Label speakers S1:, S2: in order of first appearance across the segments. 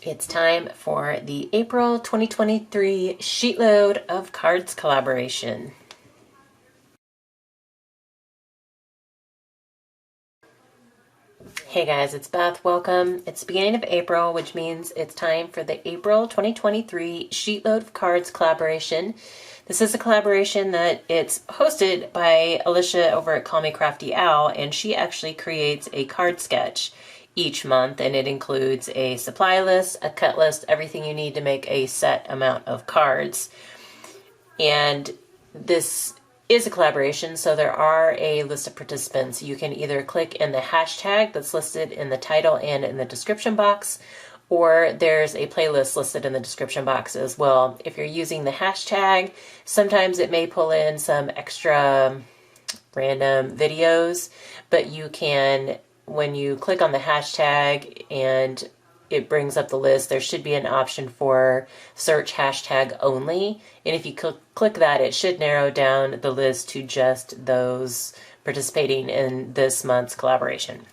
S1: It's time for the April 2023 Sheetload of Cards collaboration. Hey guys, it's Beth. Welcome. It's the beginning of April, which means it's time for the April 2023 Sheetload of Cards collaboration. This is a collaboration that it's hosted by Alicia over at Call Me Crafty and she actually creates a card sketch each month, and it includes a supply list, a cut list, everything you need to make a set amount of cards. And this is a collaboration, so there are a list of participants. You can either click in the hashtag that's listed in the title and in the description box, or there's a playlist listed in the description box as well. If you're using the hashtag, sometimes it may pull in some extra random videos, but you can, when you click on the hashtag and it brings up the list, there should be an option for search hashtag only. And if you click that, it should narrow down the list to just those participating in this month's collaboration.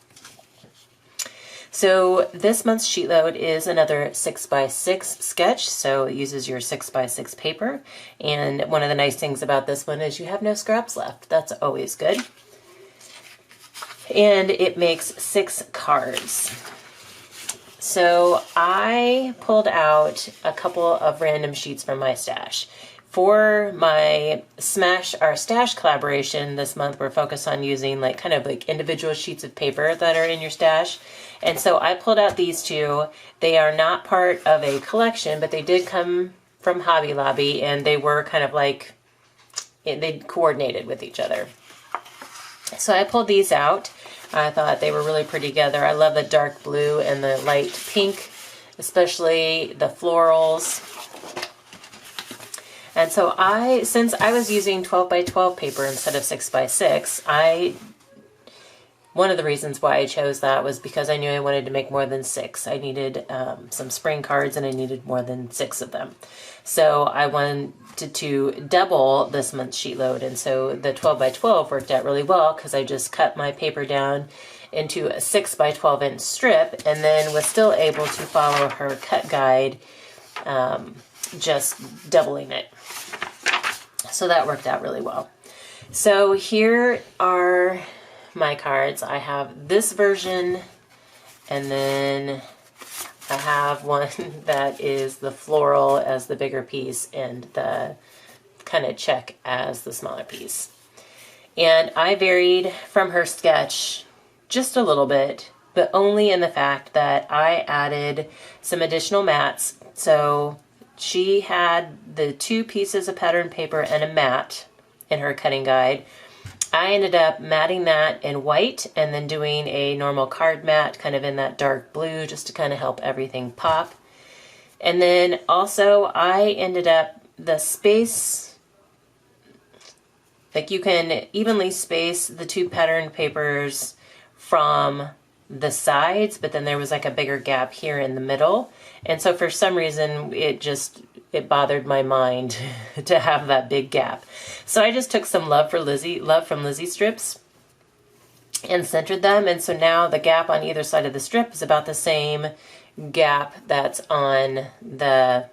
S1: So this month's sheet load is another 6x6 sketch. So it uses your 6x6 paper. And one of the nice things about this one is you have no scraps left. That's always good. And it makes 6 cards. So I pulled out a couple of random sheets from my stash. For my Smash Our Stash collaboration this month, we're focused on using kind of individual sheets of paper that are in your stash. And so I pulled out these two. They are not part of a collection, but they did come from Hobby Lobby, and they were kind of they coordinated with each other. So I pulled these out. I thought they were really pretty together. I love the dark blue and the light pink, especially the florals. And so since I was using 12x12 paper instead of 6x6, one of the reasons why I chose that was because I knew I wanted to make more than 6. I needed some spring cards, and I needed more than 6 of them. So I wanted to double this month's sheet load, and so the 12x12 worked out really well because I just cut my paper down into a 6x12 inch strip, and then was still able to follow her cut guide, just doubling it. So that worked out really well. So here are my cards. I have this version, and then I have one that is the floral as the bigger piece and the kind of check as the smaller piece. And I varied from her sketch just a little bit, but only in the fact that I added some additional mats. So she had the 2 pieces of pattern paper and a mat in her cutting guide. I ended up matting that in white and then doing a normal card mat kind of in that dark blue just to kind of help everything pop. And then also I ended up the space, you can evenly space the 2 pattern papers from the sides, but then there was a bigger gap here in the middle. And so for some reason it bothered my mind to have that big gap. So I just took some love from Lizzie strips and centered them. And so now the gap on either side of the strip is about the same gap that's on the,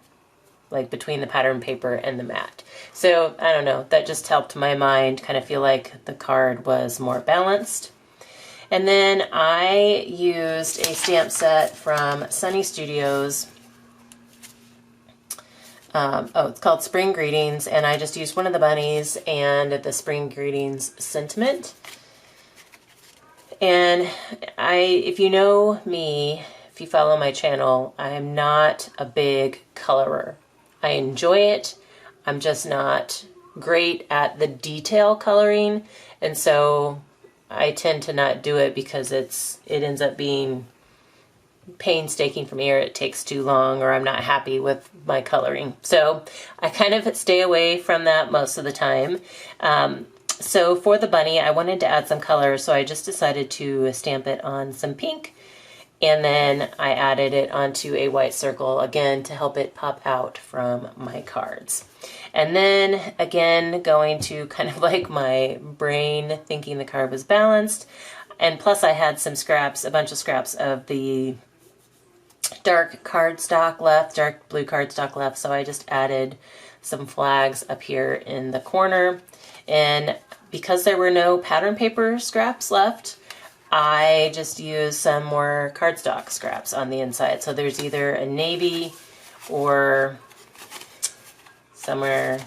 S1: between the pattern paper and the mat. So I don't know, that just helped my mind kind of feel like the card was more balanced. And then I used a stamp set from Sunny Studios. It's called Spring Greetings, and I just used one of the bunnies and the Spring Greetings sentiment. And if you know me, if you follow my channel, I am not a big colorer. I enjoy it. I'm just not great at the detail coloring, and so I tend to not do it because it ends up being painstaking for me, or it takes too long, or I'm not happy with my coloring. So I kind of stay away from that most of the time. So for the bunny, I wanted to add some color, so I just decided to stamp it on some pink, and then I added it onto a white circle again to help it pop out from my cards. And then again, going to kind of my brain thinking the card was balanced, and plus I had some scraps, a bunch of scraps of the dark cardstock left, dark blue cardstock left, so I just added some flags up here in the corner. And because there were no pattern paper scraps left, I just used some more cardstock scraps on the inside. So there's either a navy or somewhere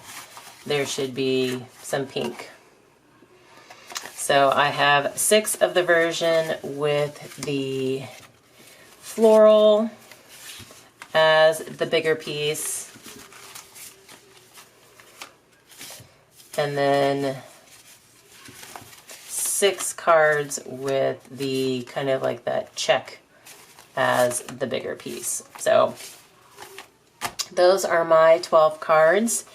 S1: there should be some pink. So I have 6 of the version with the floral as the bigger piece, and then 6 cards with the kind of like that check as the bigger piece. So those are my 12 cards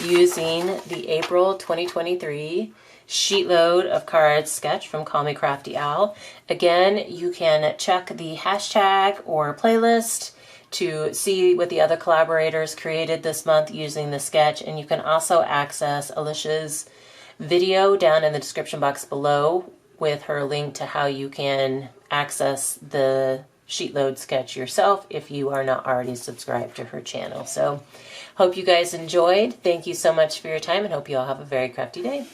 S1: using the April 2023 Sheetload of Cards sketch from Call Me Crafty Al. Again, you can check the hashtag or playlist to see what the other collaborators created this month using the sketch, and you can also access Alicia's video down in the description box below with her link to how you can access the Sheetload sketch yourself if you are not already subscribed to her channel. So hope you guys enjoyed. Thank you so much for your time, and hope you all have a very crafty day.